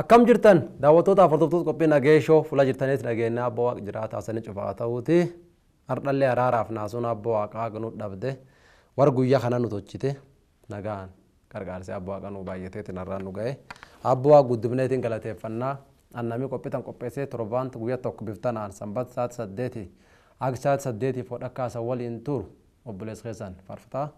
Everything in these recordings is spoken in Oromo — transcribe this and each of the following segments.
akkam jirtan daawwattoota hordoftoota qophii Nagee show fuula jirtaniif nageenya abbaa waaqa jiraata asanii cufaa ta'uuti hardhallee araaraaf naasuun abbaa waaqaa ganuu dhabde war guyyaa kana nu tochite nagaan gargaarsi abbaa waaqa nu baay'ateetiin har'aan nu ga'e abbaa waaqa guddibneetiin galateeffannaa annamii qophiitan qopheessee torbaan guyyaa tokko biftanaan sanbat sa'aatii 8 akka sa'aatii 8 fodhakkaasa waliin turu obboleessa keessan farfataa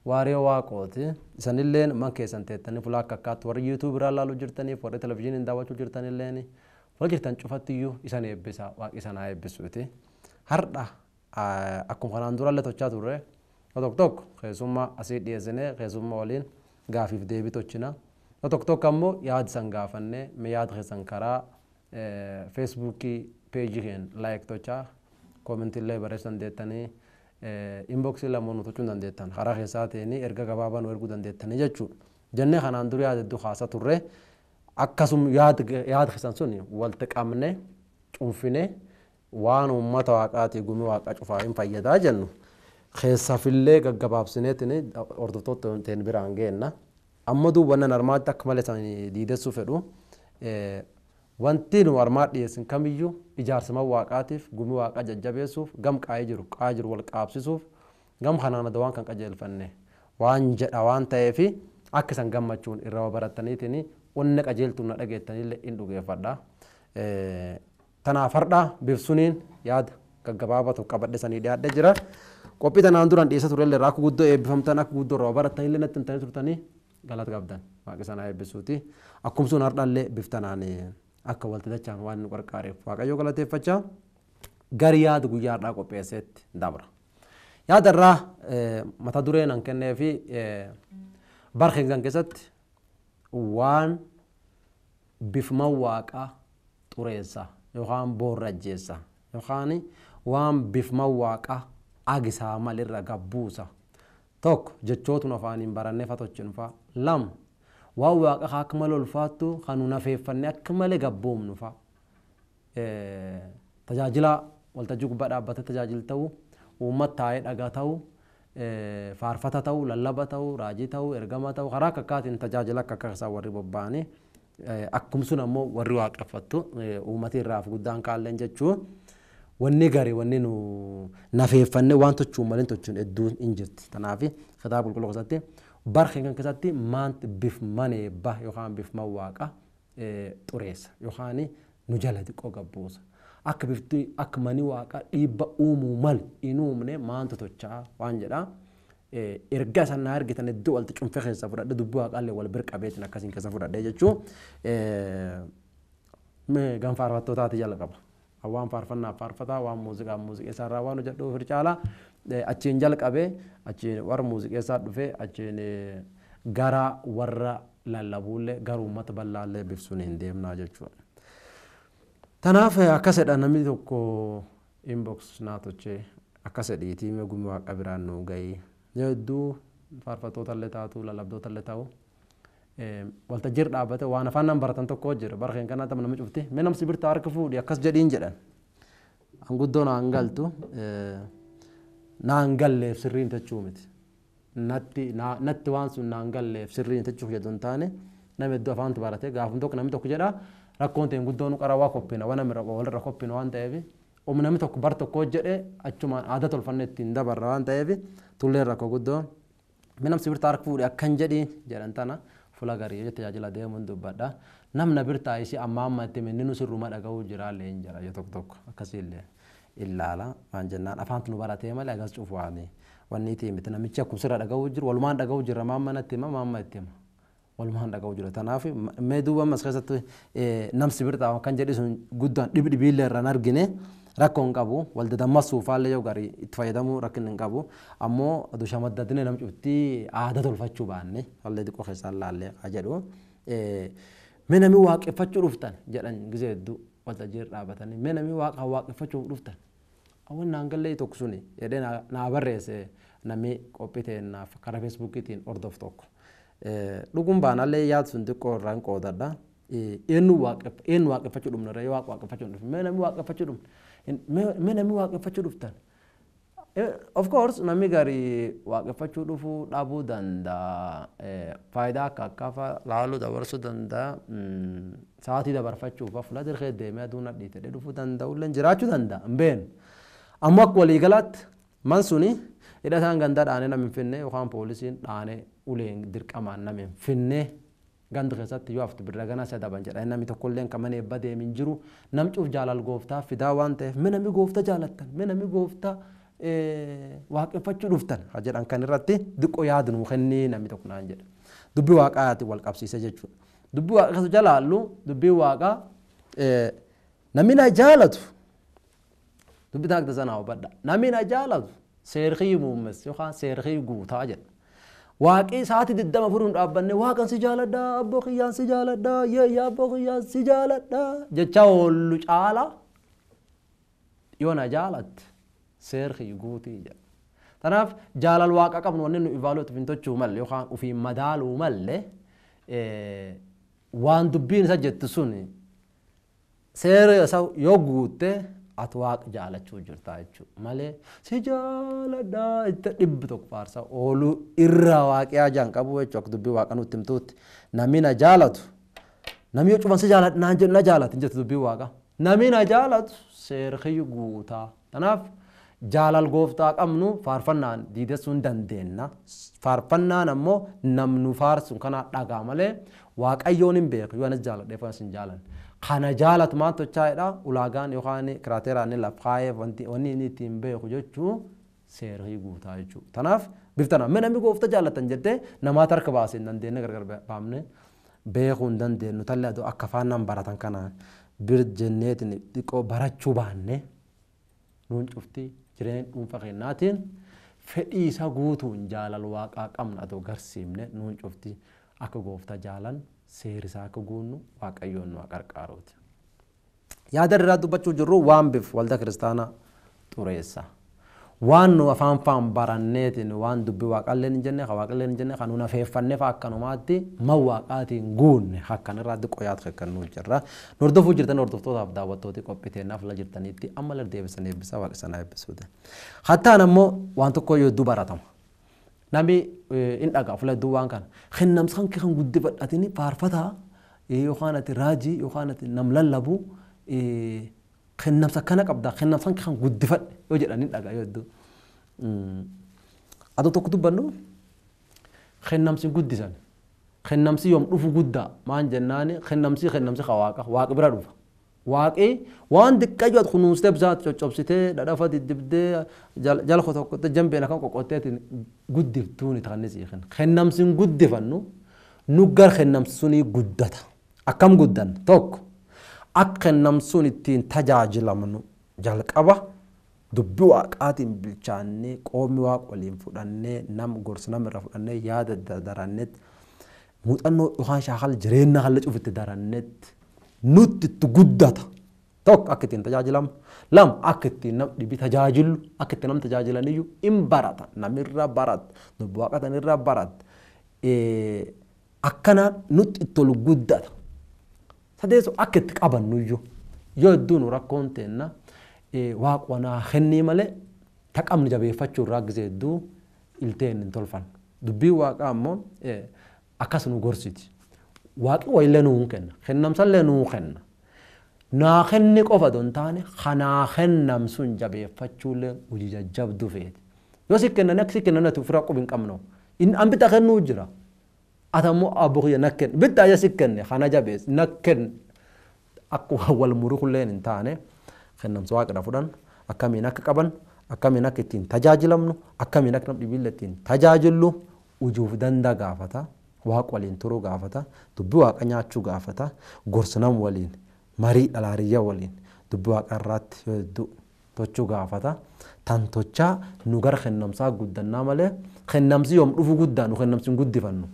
waariyo waaqooti isanilleen man keessan teettanii fuula akka akkaatti warri yuutuub irraa ilaaluu jirtaniif warri televizyiiniin daawwachuu jirtanilleen fuula jirtan cufattiyyuu isan eebbisa waaqi isan haa eebbisuuti hardha akkuma kanaan durallee tochaa turre tokko tokko keessummaa asii dhiyeessinee keessummaa waliin gaafiif deebii tochina tokko tokko ammoo yaada isan gaafannee yaada keessan karaa feesbuukii peejii keen laayik tochaa koomentillee barreessan deettanii inboxii lamoon tochuun dandeettan karaa keessaa ta'anii erga gabaabaa nu erguu dandeettanii jechuudha. Jennee kanaan dura yaada hedduu haasa turre akkasuma yaada keessan sun walitti qabne cuunfine waan uummata waaqaatii gumii waaqaa cufaa hin fayyadaa jennu keessaafillee gaggabaabsineetiin hordoftoota ta'een biraan geenna. Amma duubannan armaatti akka malee isaanii diidessuu fedhu wanti nu armaa dhiyeessin kamiyyuu ijaarsama waaqaatiif gumii waaqaa jajjabeessuuf gam qaa'ee jiru wal qaabsisuuf gam kanaan adda waan kan qajeelfanne waan jedha waan ta'eef akka isan gammachuun irraa barataniitiin onna qajeeltuun na dhageettanillee hin dhugeeffadha. Tanaaf hardhaa bifsuniin yaada gaggabaabatu qabadhe sanii dhiyaadhe jira. Qophii tanaan duraan dhiyeessa turellee akka guddoo eebbifamtan akka guddoo irraa baratanillee natti himtanii turtanii galata qabdan waaqi sanaa eebbisuuti. Akkumsuun hardhallee biftanaan akka walti dachaan waan nu qarqaareef waaqayyo galateeffachaa gari yaada guyyaa har'aa qopheesseetti dabra. Yaada irraa mata dureen an kennee fi barkeen kan keessatti waan bifma waaqaa xureessa yookaan boorrajjeessa yookaan waan bifma waaqaa agisaa malirra gabbuusa tokko jechootun afaaniin barannee fatochin fa'a lama waan waaqa akka malee ulfaattu kan nu nafeeffannee akka malee gabboomnu fa'a tajaajila waltajjii gubbaa dhaabbatee tajaajila ta'uu uummata taa'ee dhagaa ta'uu faarfata ta'uu lallaba ta'uu raajii ta'uu ergama ta'uu karaa akka akkaatiin tajaajila akka akkaasaa warri bobba'anii akkumsun ammoo warri waaqeffattu uummata irraaf guddaan kaalleen jechuu wanni gari wanni nu nafeeffannee waan tochuun malee tochuun hedduun hin jirti kanaaf kitaaba qulqulluu keessatti barkeen kan keessatti maanti bifmanee bah yookaan bifma waaqa xureessa yookaan nu jala xiqqoo gabbuusa akka bifti akka mani waaqa dhiibba uumuu mal hin uumne maanta tochaa waan jedha erga sanaa ergitan iddoo walti cunfee keessa fudhadhe dubbii waaqaallee wal birqabeetiin akkasiin keessa fudhadhe jechuu gan faarfattootaati jalqaba waan faarfannaaf faarfataa waan muuziqaa muuziqeessaa irraa waan hojjedhu fircaalaa achiin jalqabee achiin warra muuziqeessaa dhufee achiin gara warra lallabuullee gara uummata bal'aallee bifsuun hin deemnaa jechuudha. Tanaaf akkasidha namni tokko inbox naa tochee akkasidhiitii gumii waaqa biraan nu gahii hedduu faarfattootallee taatu lallabdootallee ta'u waltajjii dhaabbate waan afaan nan baratan tokko jira barkeen kanaa tapha nama cufti mee namsi birtaa harka fuudhi akkas jedhiin jedhan anguddoo naan galtu naan galleef sirriin tachuu miti natti waan sun naan galleef sirriin tachuuf jedhu hin taane nama hedduu afaantu barate gaafum tokko namni tokko jedha rakkoon ta'e guddoon nu qaraa waa qophina waan amira walirra qophina waan ta'eef namni tokko bar tokko jedhe achumaan aadaa tolfanne ittiin dabarra waan ta'eef tullee rakkoo guddoo mee namsi birtaa harka fuudhi akkan jedhiin jedhan tana fuula garii tajaajila deemuun dubbadha namna birtaa isii amma itti minninu sirruma dhaga'uu jiraallee hin jira tokko tokko akkasiillee ilaala waan jennaan afaantu nu baratee malee agas cufuwaame wanni itti miti namichi akkuma sirra dhaga'uu jiru walumaan dhaga'uu jira maamma natti hima maamma itti hima walumaan dhaga'uu jira tanaaf mee duuba ammas keessatti namsi birtaa kan jedhi sun guddaan dhibiillee irraan argine rakkoon qabu walda dammasuu faallee yoo garii itti fayyadamuu rakkin hin qabu ammoo aduu shamaddadine nam cuftii aadaa tolfachuu baanne fallee xiqqoo keessaan laallee haa jedhu mee namni waaqeffachuu dhuftan jedhan gizee hedduu waltajjii dhaabatanii mee namni waaqa waaqeffachuu dhuftan awwan naan gallee tokko suni jedhee naa barreesse namni qophii ta'ennaaf karaa feesbuukiitiin hordof tokko dhuguun baanallee yaad sun xiqqoo irraan qoodadha eenyu waaqeffachuu dhumna irra yoo waaqeffachuu dhufne mee namni waaqeffachuu dhumne mee namni waaqeffachuu dhuftan of course namni garii waaqeffachuu dhufuu dhabuu danda'a faayidaa akka laaluu dabarsuu danda'a sa'aatii dabarfachuuf fuula dirqee deemee aduun adhiitee dhufuu danda'u illee jiraachuu danda'a hin beeknu ammoo akka waliigalaatti man suni hidhataan gandaa dhaanee nama hin finne yookaan poolisiin dhaanee uleen dirqamaan nama hin finne ganda keessatti yoo haftu birra ganaa isa daban jedha namni tokkolleen kan mana eebba deemin jiru namcuuf jaalal gooftaa fidaa waan ta'eef mee namni gooftaa jaalattan mee namni gooftaa waaqeffachuu dhuftan jedhan kan irratti diqqoo yaadnu kennii namni tokko naan jedha dubbii waaqaati wal qabsiisa jechuudha dubbii waaqa jalaallu dubbii waaqa namni na jaalatu dubbii taakta sanaa hubadha namni na jaalatu seerrii muummes yookaan seerrii guutaa jedha waaqii sa'aatii 24 dhaabbanne waaqan si jaaladha abboo kiyyaan si jaaladha yeeyyaa abboo kiyyaan si jaaladha jecha oollu caala yoo na jaalatte seerrii guutii jedha tanaaf jaalal waaqa qabnu wanni nu ivaaluutu fintochuu malle yookaan ufiin madaaluu malle waan dubbiin isa jettu sun seera isa yoo guutte ati waaqa jaalachuu jirtaa jechuudha malee si jaaladha itti dhibbi tokko faarsa ooluu irra waaqii ajaan qabu jechuudha akka dubbii waaqa nutti himtuutti namni na jaalatu namni yoo cufan si jaalatu naan jedhu na jaalatu jettu dubbii waaqa namni na jaalatu seerrii guutaa tanaaf jaalal gooftaa qabnu faarfannaan diidessuu hin dandeenna faarfannaan ammoo namnu faarsu kana dhagaa malee waaqayyoon hin beeku yoo anas jaaladheef anas hin jaalan kana jaalatu maan tochaa'edha ulaagaan yookaan kiraateeraan laf kaayee wanni inni ittiin beeku jechuu seerrii guutaa jechuudha tanaaf biftana mee namni gooftaa jaalatan jettee namaata harka baasee hin dandeenye gargar baamne beekuu hin dandeenyu tallee aduu akka faannaan baratan kanaan bir jenneetiin xiqqoo barachuu baanne nuun cuftii jireenya dhuunfaa kennaatiin fedhii isa guutuun jaalal waaqaa qabna adoo garsiifne nuun cuftii akka gooftaa jaalan seerisaa akka guunnu waaqayyoon nu qarqaaruuti. Yaada irraa dubbachuu jirru waan bif waldaa kiristaanaa xureessa. Waan nu afaan baranneetiin waan dubbii waaqallee hin jenne waaqallee hin jenne kan nu nafeeffanneef akkanumaatti man waaqaatiin guunne akkan irraa diqqoo yaadu kan nu jirra. Nu hordofuu jirtan hordoftootaaf daawwattooti qophiteennaaf la jirtaniitti amma la deebisan eebbisaa waaqa sana eebbisuudha. Hattaan ammoo waan tokko yoo baratama. Nami in dhagaa fuulduu waan kana kennamsaan kan guddifadhatini faarfataa yookaan ati raajii yookaan ati nam lallabu kennamsa kana qabda kennamsaan kan guddifadhe yoo jedhanii dhagaa yoo hedduu adoo tokko dubbannu kennamsi guddisan kennamsi yoom dhufu guddaa maan jennaani kennamsi waaqa bira dhufa waaqii waan diqqayyoo kunuunstee bisaatti coccobsitee dhadhafa diddibdee jala tokkotti jambeen kan qoqqotteetiin guddiftuuni taanisi kennamsiin guddifannu nu gar kennamsuunii guddata akkam guddan tokko akka kennamsuun ittiin tajaajilamnu jalqaba dubbii waaqaatiin bilchaannee qoomii waaqa waliin fudhannee nam gorsa namirra fudhannee yaada darannetti muuxannoo yookaan shaakal jireenya haala cufitti darannetti nutti itti guddata tokko akka ittiin tajaajilamu lama akka ittiin nam dhibii tajaajilu akka ittiin nam tajaajilaniyyuu in barata namirra barata dubbii waaqatanirra barata akkanaan nutti itti ol guddata sadeeso akka itti qabannuyyuu yoo hedduu nu rakkoon teenna waaqwanaa kennii malee taqamni jabeeffachuu irraa gisee hedduu ilteen hin tolfan dubbii waaqaa ammoo akkas nu gorsiti waaqi wayillee nuu kenna kennamsallee nuu kenna naa kenni qofa don taane kanaa kennamsuun jabeeffachuullee hojii jajjabduu feeti yoo si kennan akka si kennan ati ofirraa qubi hin qabnu an bitaa kennuu jira atammoo abboo kiyya nakken bitaa ya si kenne kana jabees nakken akka wal murukulleen hin taane kennamsa waaqidha fudhan akkamiin akka qaban akkamiin akka ittiin tajaajilamnu akkamiin akka nam dhibiille ittiin tajaajillu ujuuf danda gaafata واق ولين ترو قافتا دبوا قنيا تشو قافتا غرسنام ولين مري الاريا ولين دبوا قرات دو توچو قافتا تانتوچا نوغر خنمسا غدنا مله خنمسي يوم دفو غدانو خنمسين غدفنو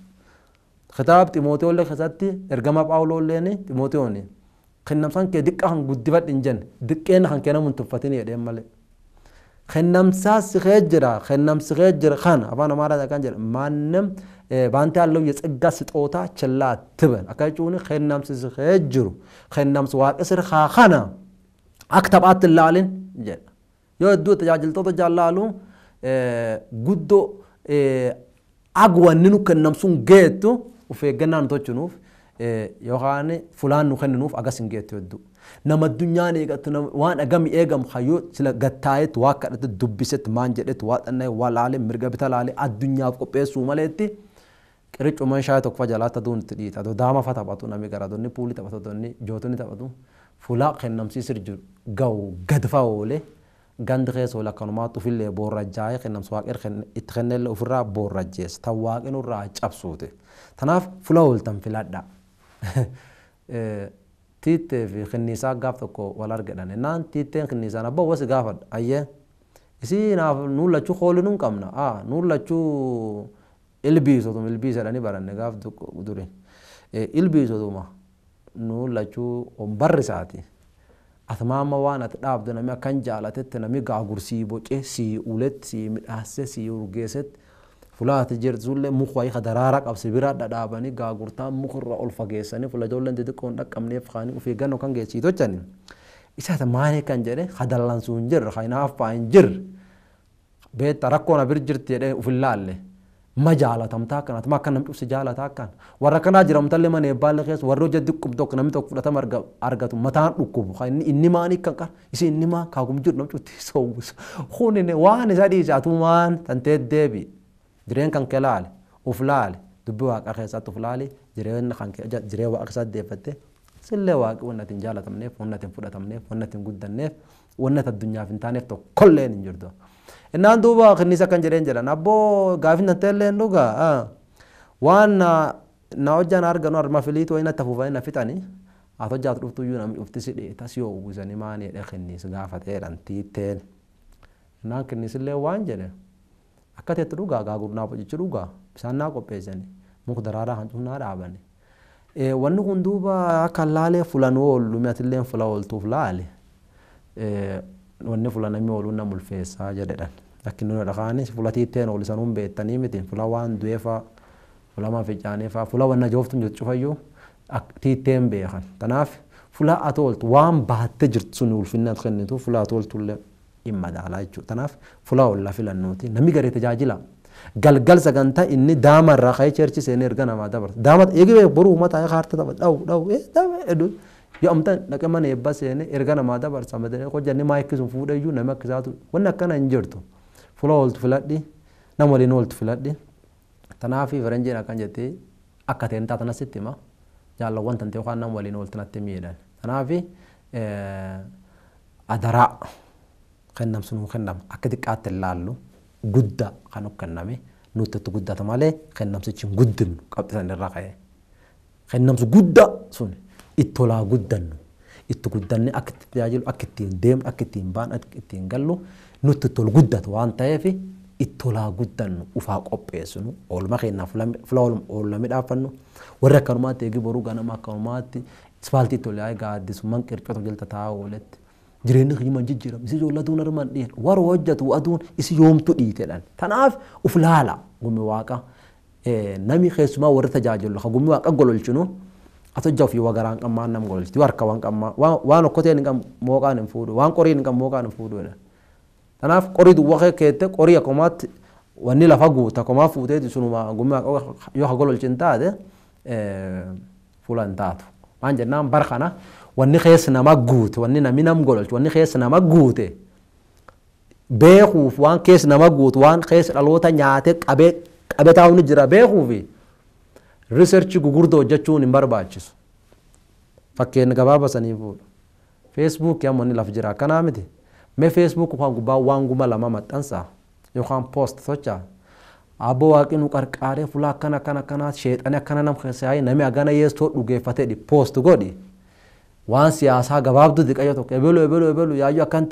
خطاب تيموثيو له خساتي ارغما باولو لني تيموثيو ني خنمسان كي دقان غدفت انجن دقين خان كنا منتفتين يدم مله خنمسا سخجرا خنمس سخجر خان افانا مارا كان جر مانم بانت الله يصقا سطوتا چلا تبن اكاچوني خنمس سخجرو خنمس واقسر خاخنا اكتبات اللالين جل يودو تجاجلتو تجالالو guddoo agwanni nu kennam sun geettu of eeggannaan tolchuuf yookaan fulaan nu kenninuuf agas hin geettu hedduu. Nama addunyaan eegatu waan agami eegamu hayyoo sila gattaayetti waa kadhate dubbisetti maan jedhetti waa dhannee waa laalee mirga bita laalee addunyaaf qopheessuu maleetti qiricuman shaayii tokko jalaatti aduun itti dhiita. Adoo daama fa taphatu namni gara adoonni puulii taphatu adoonni jootonni taphatu fulaa kennamsiisir jiru gahu gadfa oolee gandi keessa oola akkanumaa xufillee boorrajjaa'ee kennamsi waaqir itti kennellee ofirraa boorrajjeessa tan waaqin irraa cabsuute. Tanaaf fulaa ooltan filadha. Tiittee fi kenniisaa gaaf tokko wal argadhan. Naan tiitteen kenniisaan abbaa wasi gaafadha. Ayyee isii naaf nuun lachuu hooli nuun qabna. Nuun lachuu ilbiisotum ilbiisadhani baranne gaaf duri. Ilbiisotuma nuun lachuu barrisaati. Atmaama waan ati dhaabdu namni akkan jaalatetti namni gaagursii bocee sii uletti sii midhaasee sii urgeessetti fulaati jirtullee muka wayii daraara qabsi bira dhadhaabanii gaagurtaan mukarra ol fageessanii fula ijoolleen xixiqqoon dhaqqabneef kaanii of eeggannoo kan geessii tochani. Isaata maanii kan jedhe hadallansuu hin jirre hainaaffaa hin jirre beetta rakkoon abir jirti jedhee uf hin laalle ma jaalatamtaa akkan atma akkan namni dhufsi jaalataa akkan warra kanaa jiramtallee mana eebbaalle keessa warra hojii diqqum tokko namni tokko fudhatama argatu mataan dhukkubu inni maanii kan qar isi inni maa kaagum jiru namni cutti soowwisa hunine waan isa dhiisaatumaan tantee deebi. Jireen kan kelaale uf laale dubbi waaqa keessatti uf laale jireen kan jiree waaqa keessatti deeffatte sillee waaqi wannatiin jaalatamneef wannatiin fudhatamneef wannatiin guddanneef wannat addunyaaf hin taaneef tokkolleen hin jirtu. Innaan duuba kenniisa kan jireen jedhan abboo gaafin tanteelleen dhugaa waan na hojjaan arganu arma filiitu wayina tafuufanii na fixanii haa hojjaatu dhuftuyyuu namni dhufti si dhiita si yoo uwwisanii maanii jedhee kenniisa gaafateedhaan tiitteen. Innaan kenniisillee waan jedhe akka teetti dhugaa gaagurnaa bocichi dhugaa bisaan naa qopheessanii muka daraaraa kan cufnaa dhaabani. Wanni kun duuba akka laalee fulan oolu mi'atillee fula ooltuuf laale wanni fulanamii ooluun na mulfeessaa jedhedhan. Akkinni dhaqaanis fula tiitteen oolisan hun beettanii miti fula waan du'eefaa fula maaficaaneefaa fula wanna jooftuun cufayyuu tiitteen beekan. Tanaaf fula ati ooltu waan baattee jirtu sun ulfinna ati kennitu fula ati ooltullee dhimma daalaa jechuudha. Tanaaf fula oolla filannuuti namni garee tajaajila galgal sagantaa inni daama irraa ka'ee cheerchi seenee erga namaa dabarsa. Daama eegee boruu mataa kaarta tapha dhawu yoo amtaan dhaqee mana eebbaa seenee erga namaa dabarsa madanii hojjanni maayikkisuun fuudhayyuu nama akkisaatu wanni akkana hin jirtu. Fula ooltu filadhi nama waliin ooltu filadhi. Tanaaf faranjiin akkan jettee akka ta'een taatan asitti hima jaalawwan tantee yookaan nama waliin ooltu natti miidhan. Tanaaf adaraa kennam sunuu kennam akka xiqqaatti ilaallu guddaa kan kenname nuti itti guddata malee kennamsichi hin guddinu qabxisan irraa ka'e. Kennamsu guddaa sun itti tolaa guddannu itti guddanne akka itti tajaajilu akka ittiin deemnu akka ittiin baanu akka ittiin gallu nuti tol guddatu waan ta'eef itti tolaa guddannu ufaa qopheessinu oolma keenyaa fula oolma midhaafannu warri akkanumaatti eegi boruu ganama akkanumaatti ispaaltii tolaa gaaddisummaan qircota jilta taa'aa ooletti. Jireenyi himan jijjiiramu isi joollatuun armaan dhiyeedha warra hojjetu aduun isi yoomtu dhiiteedhaan. Tanaaf uf laala gummi waaqa nami keessumaa warra tajaajilu haa gummi waaqa gololchinu ati hojjaa ofii wagaraan qabmaan nam gololchiti harka waan qabmaa waan okkoteen hin qabu mooqaan hin fuudhu waan qoriin hin qabu mooqaan hin fuudhuudha. Tanaaf qorii duwwaa keette qorii akkumaatti wanni lafa guuta akkumaa fuuteeti sunuma gummi waaqa yoo haa gololchin taate fuula hin taatu. Waan jennaan bar kana wanni keessa nama guute wanni namni nam gololchu wanni keessa nama guute beekuuf waan keessa nama guutu waan keessa dhaloota nyaatee qabee taa'uun jira beekuufi riisarchi gugurdoo hojjechuun hin barbaachisu. Fakkeenya gabaabaa sanii fuudha. Feesbuukii amma inni lafa jira akkanaa miti. Mee feesbuuk waan gubbaa waan guma lama maxxansa yookaan poost socha. Abbo waaqni qarqaaree fuula akkana sheexanii akkana nam keessa yaa'ii namni agana yeessoo dhugeeffatee poost godhi. Waan siyaasaa gabaabduu diqayyo tokko ebelu yaayyoo akkan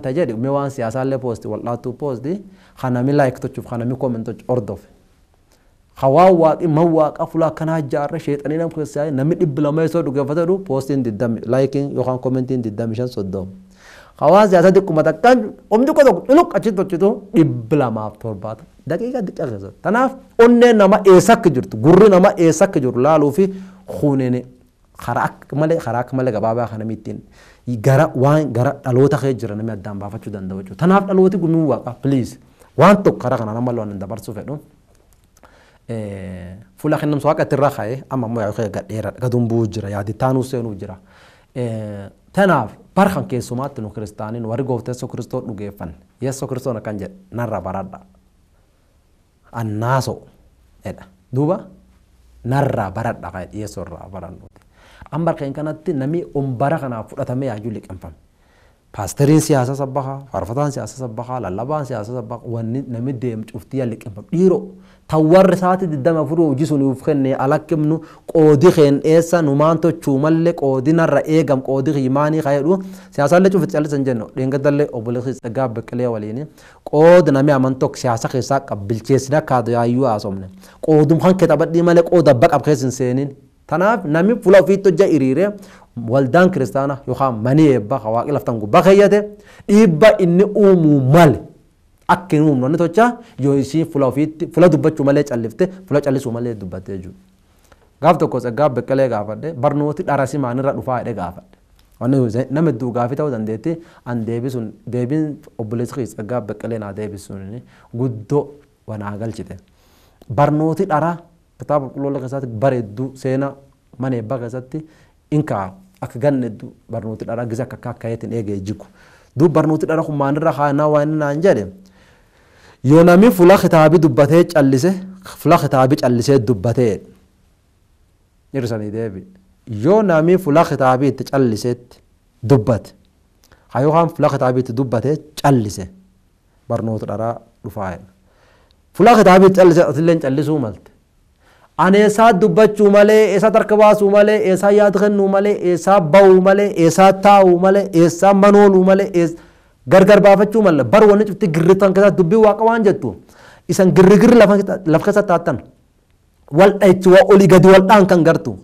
ta'e jedhi mee waan siyaasaallee poosti wal'aattuu poosti kanami laayik tochuuf kanami kooment tochu ordofe. Hawaa waaqi man waaqa fuula akkanaa jaarra sheexanii nam keessa yaa'ii namni 200 yeessoo dhugeeffatee dhu poostiin diddami laayikiin yookaan koomentiin 25 hawaa siyaasaa diqquma takkaan omdi tokko dhuluq achi tochitu 270 daqiiqa diqqa keessa. Tanaaf onneen nama eessa akka jirtu gurri nama eessa akka jiru laaluu fi huunene karaa akka malee gabaabaa kana mittiin gara waan gara dhaloota kee jira namni addaan baafachuu danda'u jechuudha. Tanaaf dhalooti gumii waaqa please waan tokko karaa kanaan amma loon dabarsuu fedhu fuula kennum soo akka tirra ka'e amma immoo yaa'u gadheera gadumbuu jira yaadi taanuu seenuu jira tanaaf barkan keessumaatti nu kiristaaniin warri gooftaa Yesuus Kiristoos dhugeeffan Yesuus Kiristoos akkan jedhe narra baradha annaaso edha duuba narra baradha ka'e Yesuus irraa barannuuti amma barkeen kanatti namni ombara kanaaf fudhatamee yaajuu liqinfame paasteriin siyaasa sabbakaa faarfataan siyaasa sabbakaa lallabaan siyaasa sabbakaa wanni namni deemu cuftii liqinfame dhiiroo tawwarri saati diddama furuu hojii sun nuuf kenne alakkimnu qoodi keen eessa numaan tochuu mallee qoodi narra eegam qoodi himaanii kayedhu siyaasallee cufti callisan jenno dheengadallee obboleessi Tsaggaa Beqelee waliin qoodi namni amantok siyaasa keessaa qabbilcheessina kaadu yaayyuu haasomne qoodum kan ketabadhii malee qooda baqab keessin seenin tanaaf namni fuula ofiitti hojja hiriiree waldaan kiristaana yookaan manii eebbaa hawaaqi laftan gubbaa keeyyate dhiibba inni uumuu male akka inni uumnu tocha yoo isiin fuula ofiitti fuula dubbachuu malee callifte fuula callisuu malee dubbattee jiru. Gaaf tokko Tsaggaa Beqelee gaafadhe barnooti dharasi maanirra dhufaa jedhee gaafadhe. Wanni nama hedduu gaafii ta'uu dandeetti an deebisuun deebiin obboleessi Tsaggaa Beqelee naa deebisuun guddoo wanaa galchite. Barnooti dharaa kitaaba qulqulluu keessatti bareedduu seenaa mana eebbaa keessatti inkaa akka ganne barnooti dharaa gisa akka akkayeetiin eegee jigu. Duub barnooti dharaa kun maanirra haanaa waan inni naan jedhe yoo namni fuula kitaabii dubbatee callise fuula kitaabii callisee dubbatee dhiirsanii deebi yoo namni fuula kitaabii itti calliseetti dubbate hayookaan fuula kitaabii itti dubbatee callise barnoota dharaa dhufaa fuula kitaabii itti callise atillee callisuu malte ani eessaa dubbachuu malee eessaa tarka baasuu malee eessaa yaada kennuu malee eessaa ba'uu malee eessaa taa'uu malee eessaa manooluu malee gargar baafachuu malee bar wanni cufti girritan keessatti dubbii waaqa waan jettu isan girrigirri lafa keessatti taatan wal dha'ichi waa olii gadi wal dhaan kan gartu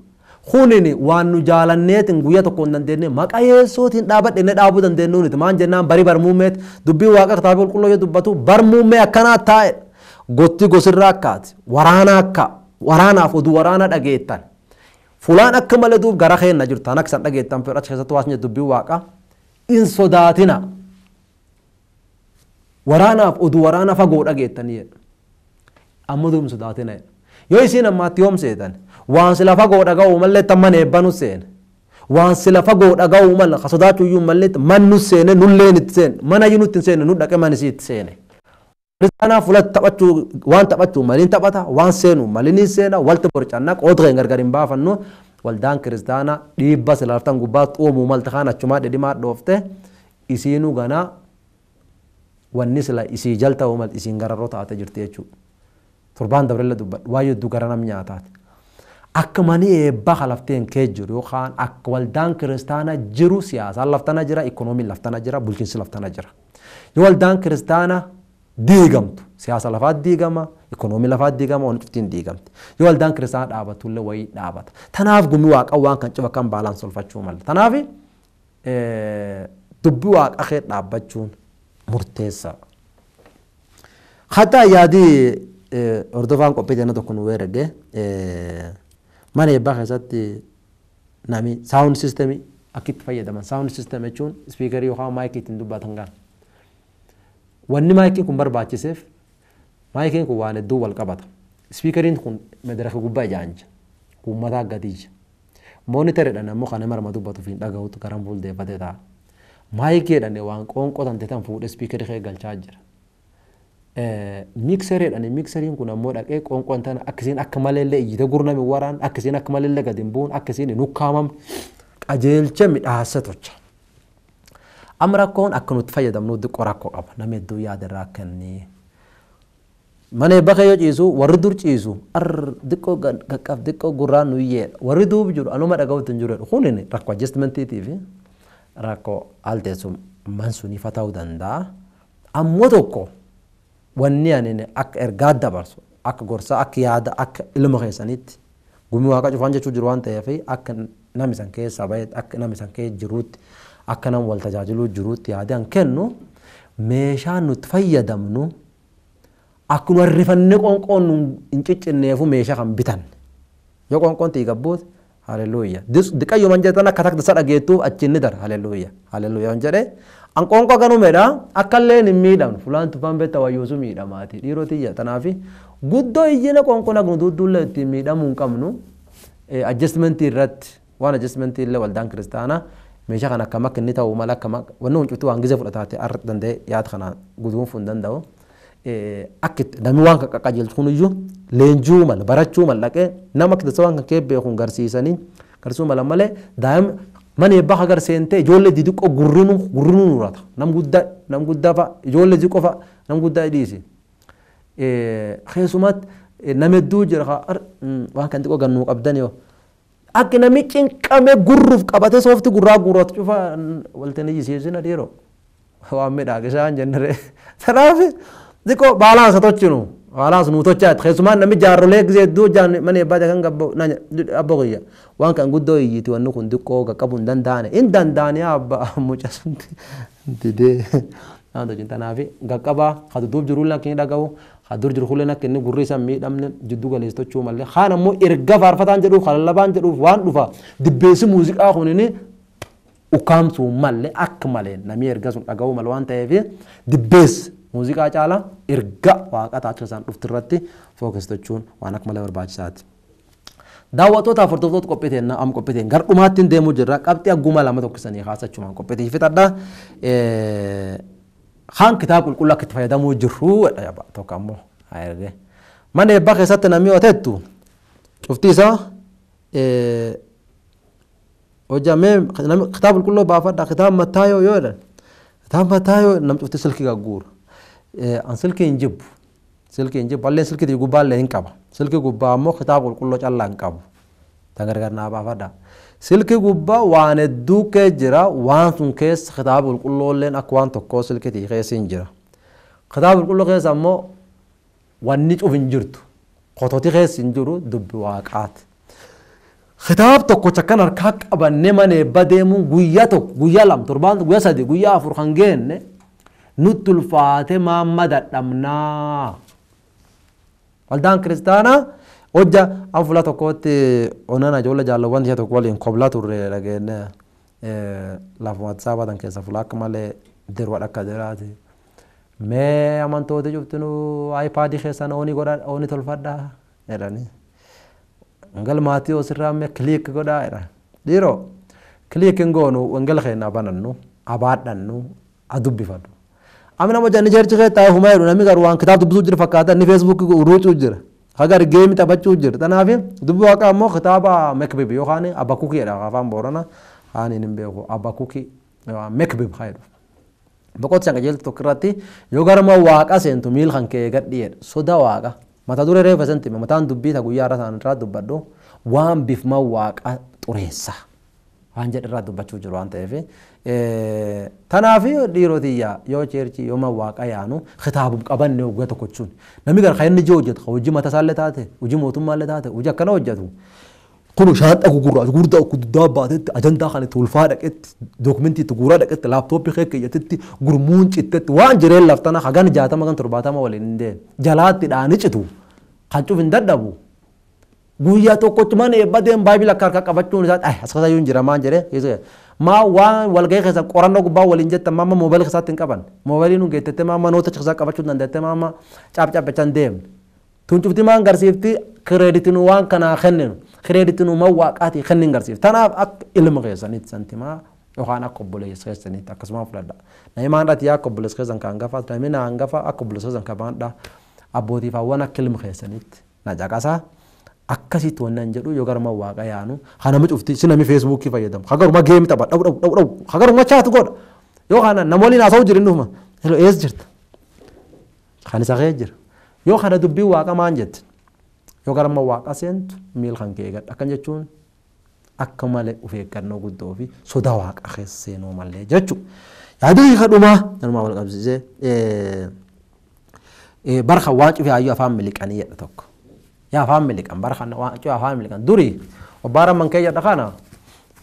kunini waan nu jaalanneetiin guyyaa tokko hin dandeenye maqaa Yesuutiin dhaabadhe ne dhaabuu dandeenyuuniti maan jennaan barii barmuumeet dubbii waaqa kitaaba qulqulluu yoo dubbatu barmuumee akkanaa taa'e gotti gosirraa akkaati waraana akka waraanaaf oduu waraana dhageettan fulaan akka malee duub gara keenna jirtan akka san dhageettan fedhacha keessatti waasni dubbii waaqa in sodaatina waraanaaf oduu waraana fagoo dhageettanii amma duub sodaatina yoo isiin ammaatti yoom seetan waan sila fagoo dhaga'uu malee tamman eebbanu seene waan sila fagoo dhaga'uu malee ka sodaachuuyyuu malee man nu seene nulleen itti seene mana iyyuu nutti seene nu dhaqe man isii itti seene kiristaanaa fuula taphachuu waan taphachuu maliin taphata waan seenu maliin seena walti borcannaa qoodreen gargar hin baafannu waldaan kiristaanaa dhiibba silaftan gubbaa xuumuu malta kaan achumaa dhedhimaa dhoofte isiinuu ganaa wanni sila isii jalta uumal isiin gararroo taate jirti jechuudha. Torbaan dabareella dubbadhu waa hedduu gara nam nyaataati. Akka manii eebbaa halafteen kee jiru yookaan akka waldaan kiristaanaa jiru siyaasaan laftana jira ikoonomiin laftana jira bulchiinsi laftana jira. Yoo waldaan kiristaanaa diigamtu siyaasa lafaat diigama ikoonomii lafaat diigama waan cuftiin diigamti. Yoo waldaan kiristaanaa dhaabatullee wayii dhaabata. Tanaaf gumii waaqa waan kan cufa kan baalaan solfachuu mala. Tanaaf dubbii waaqa kee dhaabbachuun murteessa. Hatta yaadii hordofaan qophii jenna tokko nu weerage mana eebbaa keessatti nami saawund sistemii akka itti fayyadaman saawund sistem jechuun ispiikarii yookaan maayikii ittiin dubbatan kan wanni maayikiin kun barbaachiseef maayikiin kun waan hedduu wal qabata ispiikariin kun madaraka gubbaa ijaanja uummataa gadiija moonitaridhaan ammoo kan nama dubbatuuf hin dhaga'utu garan fuuldeeffatee ta'a maayikiidhaan waan qoonqotan teetan fuudhee ispiikarii kee galchaa jira. Mikseriidhaan mikseriin kun ammoo dhaqee qoonqoon tana akkasiin akka maleellee iyyita gurnami waraan akkasiin akka maleellee gadi hin bu'uun akkasiin nukkaamam qajeelcha midhaasa tocha. Amma rakkoon akka nuti fayyadamnu diqqoo rakkoo qaba nama hedduu yaadarraa akka inni mana eebbaa yoo ciisu warri dur ciisu diqqoo qaqqab diqqoo gurraan nuyyeedha warri duubi jiru anuma dhaga'uutti hin jiru kunin rakkoo adjustmentiitiif rakkoo alteessum mansuuniifa ta'uu danda'a ammoo tokko. Wanni ani akka ergaa dabarsu akka gorsa akka yaada akka ilma keessanitti gumii waaqa cufaan jechuu jiru waan ta'eef akka namni san keessa bahe akka namni san keessa jiruutti akka nam wal tajaajiluu jiruutti yaadaan kennu meeshaan nuti fayyadamnu akka nu arrifannee qoonqoon nu hin ciccinneefu meeshaa kan bitan yoo qoonqoon tii gabbuut haleluuya diqayyoo man jettan akka takka isa dhageettuuf achi inni dara haleluuya haleluuya waan jedhee an qonqo ganumedha akkalleen hin miidhamne fulaan tufaan beekta wayyoosu miidhamaati dhiirotiyya tanaafi guddoo iyyina qonqo nagnu dudduulle ittiin miidhamuu hin qabnu adjustmentii irratti waan adjustmentii illee waldaan kiristaanaa meeshaa kan akkam akka inni ta'u mala akkam wanni huncuftuu waan gizee fudhataate arra danda'e yaada kana guduunfuu hin danda'u akkitti namni waan kan qaqqajeelchu kuniyyuu leenjuu mala barachuu mala dhaqee nama akka waan kan kee beekuun garsiisanii garsuu mala malee daa'ima mana eebbaa hagar seentee ijoollee didiqqoo gurrinuu nurata nam guddaa fa'a ijoollee didiqqoo fa'a nam guddaa dhiisi keessumatti nama hedduu jira waan kan xiqqoo gannuu qabdan yoo akka namni cinqamee gurruuf qabatee soofti gurraa gurratu cufa waltanii jisiisina dhiiroo waan midhaagisaan jennere tanaaf xiqqoo baalaansa tochinu baalaansa nuu tochaati keessumaan namni jaarrolee gisee hedduu jaan mana eebbaa kan abbo kiyya waan kan guddoo iyyiti wanni kun xiqqoo qaqqabuu hin danda'ane hin danda'anii abba mucasunti didee naan tojin tanaafi qaqqabaa haduduuf jiruullee akka inni dhaga'u hadur jiru hullee akka inni gurri isaa miidhamne jiddu galeessitochuu malee haan ammoo erga faarfataan jedhuuf halallabaan jedhuuf waan dhufa dibbeessi muuziqaa kunini ukkaamsuu malee akka malee namni erga sun dhaga'uu malee waan ta'eef dibbeessi muuziqaa caala erga waaqataa akka isaan dhufti irratti fookesitochuun waan akka malee barbaachisaati. Daawwattoota hordoftoota qophiiteen am qophiiteen gardhumaatti deemuu jirra qabxii agguma lama tokkisanii haasachumaan qophiitii fixadha. Haan kitaaba qulqulluu akka itti fayyadamuu jirru dha tokko ammoo haayirree. Mana eebbaa keessatti namni oteettu cuftii isaa hojjamee kitaaba qulqulluu baafadha kitaaba Mattaayoo yoo jedhan kitaaba Mattaayoo nam cuftii silkii gagguura. An silkii hin jibbu balleen silkii gubbaallee hin qaba silkii gubbaa ammoo kitaaba qulqulluu callaa hin qabu tan gargar naa baafadha silkii gubbaa waan hedduu kee jira waan sun keessa kitaaba qulqulluulleen akka waan tokkoo silkii keessa hin jira kitaaba qulqulluu keessa ammoo wanni cuf hin jirtu qotooti keessa hin jiru dubbi waaqaati kitaaba tokkocha kan harkaa qabannee mana eebba deemuun guyyaa tokko guyyaa lama torbaan guyyaa sadii guyyaa afur kan geenne nutti ulfaate maamma dadhabnaa waldaan kiristaanaa hojja an fuula tokkotti onana ijoollee jaalawwan ishee tokko waliin koblaa turre dhageenne lafa WhatsApp keessa fuula akka malee dirwa akka diraati mee amantooti cuftinuu iPad keessan ooni tolfadhaa jedhanii wangal maatii osirraa mee kliik godhaa jedhan dhiiroo kliikin goonu wangal keenya banannu abaadhannu adubbifadhu amina moja ni cherchi keetta huma yedu nami garu waan kitaab dubbisu jira fakkaata ni Facebook uruucu jira hagar game taphachuu jira tanaafi dubbi waaqa ammoo kitaaba makbib yookaan abakuki jedha afaan boorana haan hin beeku abakuki makbib khayru boqot sanga jeel tokkirratti yoo garma waaqa seentu miil kan kee gadhiye soda waaqa mata dure reefa senti mataan dubbii ta guyyaa rasan irraa dubbadhu waan bifma waaqa xureessa waan jedhirraa dubbachuu jiru waan ta'eef tanaafi dhiirotiyyaa yoo cheerchi yoo waaqa yaanu kitaabum qabanne waggaa tokkochuun namni gara khayinni jee hojjetu hojii mata isaallee taate hojii mootummaallee taate hojii akkana hojjetu kun shaanxa gurguddaa guddaa baatetti ajandaa kan itti ulfaa dhaqetti dookumentii itti guuraa dhaqetti laaptooppii kee keeyyatetti gurmuun cittetti waan jireen laftana hagan 60 kan 70 waliin hin deemu jalaatti dhaani citu kan cuf hin dadhabu guyyaa tokkotti mana eebba deem baay'ee akka harka qabachuun isaa asxaa yuun jira maan jedhee maa waan walgahii keessa qorannoo gubbaa waliin jetta maama moobaayilii keessaatti hin qaban moobaayiliin hun geettette maama noota cisaa qabachuu dandeette maama caapcaapachaan deemne tun cufti maan garsiifti kireeditiin waan kanaa kenninu kireeditiin waaqaatii kennin garsiifti tanaaf akka ilma keessanitti santimaa yookaan akka obboleessa keessanitti akkasuma fudhadha namni maandhaati akka obboleessa keessan kan hangafa namni na hangafa akka obboleessa keessan kan maandhaa abbootiif hawwan akka ilma keessanitti na caqasaa akkasitti wannan jedhu yoo garma waaqa yaanu hanami cufti sinami Facebook fayyadamu hagaruma game tapha dhaw hagaruma chat godha yoo kana namoli na sawu jirin dhuma hello es jirta kan isa jira yoo kana dubbii waaqa maan jette yoo garma waaqa seentu miil kan kee gadha kan jechuun akka malee of eeggannoo guddoo fi soda waaqa keesseenoo malee jechu yaaduu kadhuma nama wal qabsiisee barka waacu fi ayyu afaan miliqanii jedha tokko yaa afaan miliqan barkan waacu afaan miliqan duri obbara man kee jedha kana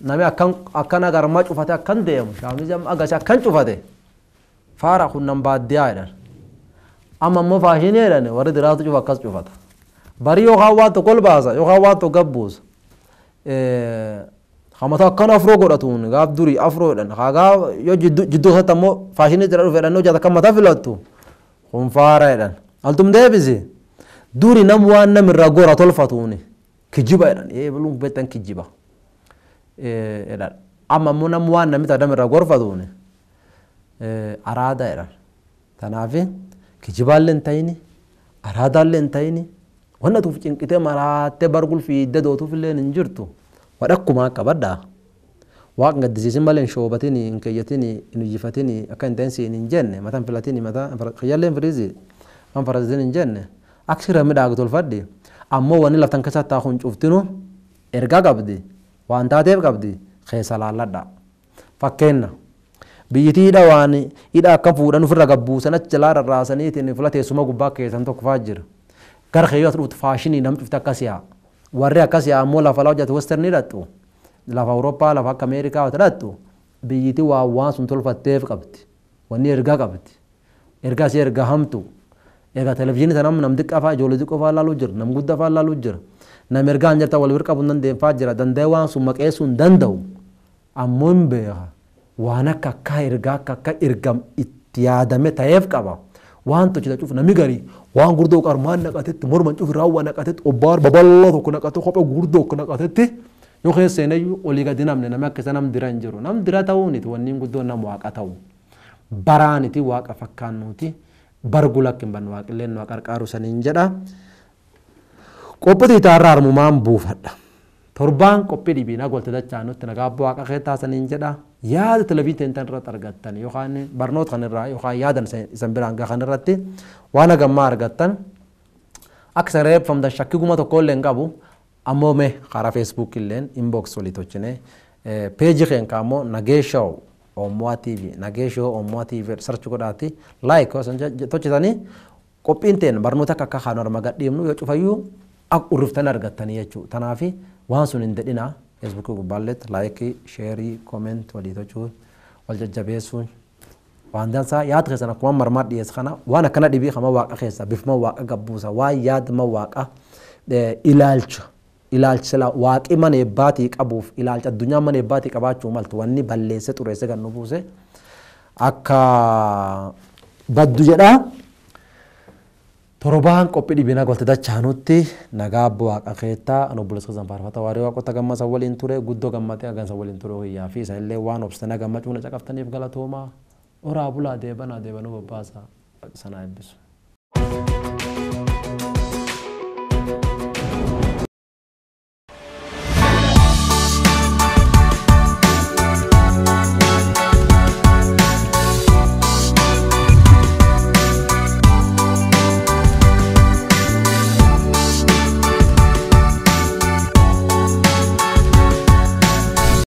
nami akkana garma cufate akkan deemu shaamizam agasi akkan cufate faara kunnan baaddiyaa jedhan amma ammoo faashinii jedhani warri diraatu cufa akkas cufata bari yookaan waan tokko ol baasa yookaan waan tokko gabbuusa Hamata kan afro godhatun gaaf duri afro dan haga yo jiddu satamo fashion jira fedan no jata kamata filatu kun fara dan altum debisi duri nam wan nam ragora tolfatuni kijiba dan belum betan kijiba dan amma munam wan nam ta dam ragor fatuni arada dan tanafi kijibalen tayni arada len tayni wana tu cinkite marate bargul fi dedo tu filen injirtu wadakuma kabada waq ngadisisin malen shobatini inkayatini inujifatini akan tensi injenne matan filatini mata khayalen frizi am farazin injenne aksira midagtul faddi ammo wani laftan kasata khun cuftinu erga qabdi wanta teb qabdi khaysalalada fakkenna biyiti dawani ida kan fudan firra gabbu sanat jalara rasaniti ni fulate suma gubba kesan tok fajir gar khayat rut fashini nam cufta kasya warri akasya ammo la falawjat westerni datu la Europa la America wa datu biyiti wa wasun tolfatef qabti wani erga qabti erga si erga hamtu erga television tanam nam dikka fa jolo dikko fa lalu jir nam gudda fa lalu jir nam erga anjata wal wirqa bunnan de fajira dan de wa sum maqesun dandaw ammon beha wana kakka irgam ittiyadame tayef qaba waan to chita chuf nami gari waan gurdo qarman naqatet morman chuf rawa naqatet obar baballo to naqato khope gurdo naqatet yo khesene oliga dinam ne namak sanam diranjiro nam diratawni to wanni guddo nam waqataw barani ti waqa fakkanuti bargulak ban waqillen no qarqaru sanin jeda qopati tarar mu mam bufadda torban qoppe dibina golte dachaanutti nagabbo waqa kheta sanin jeda yaad televiten tan rat argattan yo khane barnot khan ra yo kha yaadan san biranga khan ratti wana gamma argattan aksare from da shakki guma to kollen gabu ammo me khara Facebook illen inbox solitochine page khen kamo Nagee show oduumo'aa TV Nagee show oduumo'aa TV search godati like ko sanja tochitani qoppinten barnota kakka khanor magadimnu yo cufayu ak uruftan argattan yechu tanafi wansun indedina Facebook guballet like share comment walitochu waljajjabesun wandan sa yaad khesana kuma marmad yes khana wana kana dibi khama waqa khesa bifma waqa gabbusa wa yaad ma waqa ilaalcha la waaqi mane baati qabuf ilaalcha addunyaa mane baati qabaachuu maltu wanni balleesse xureesse gannu buuse akka baddu jedha torban qophii dhibina golte dachaanutti nagaa waaqa keetta anu buleessa zanfaarfata waarii waaqota gammasa waliin ture guddoo gammatee agansa waliin ture hoyyaa fi isa illee waan obstana gammachuuna caqaftaniif galatooma oraa bulaa deebanuu babbaasa sanaa eebbisu.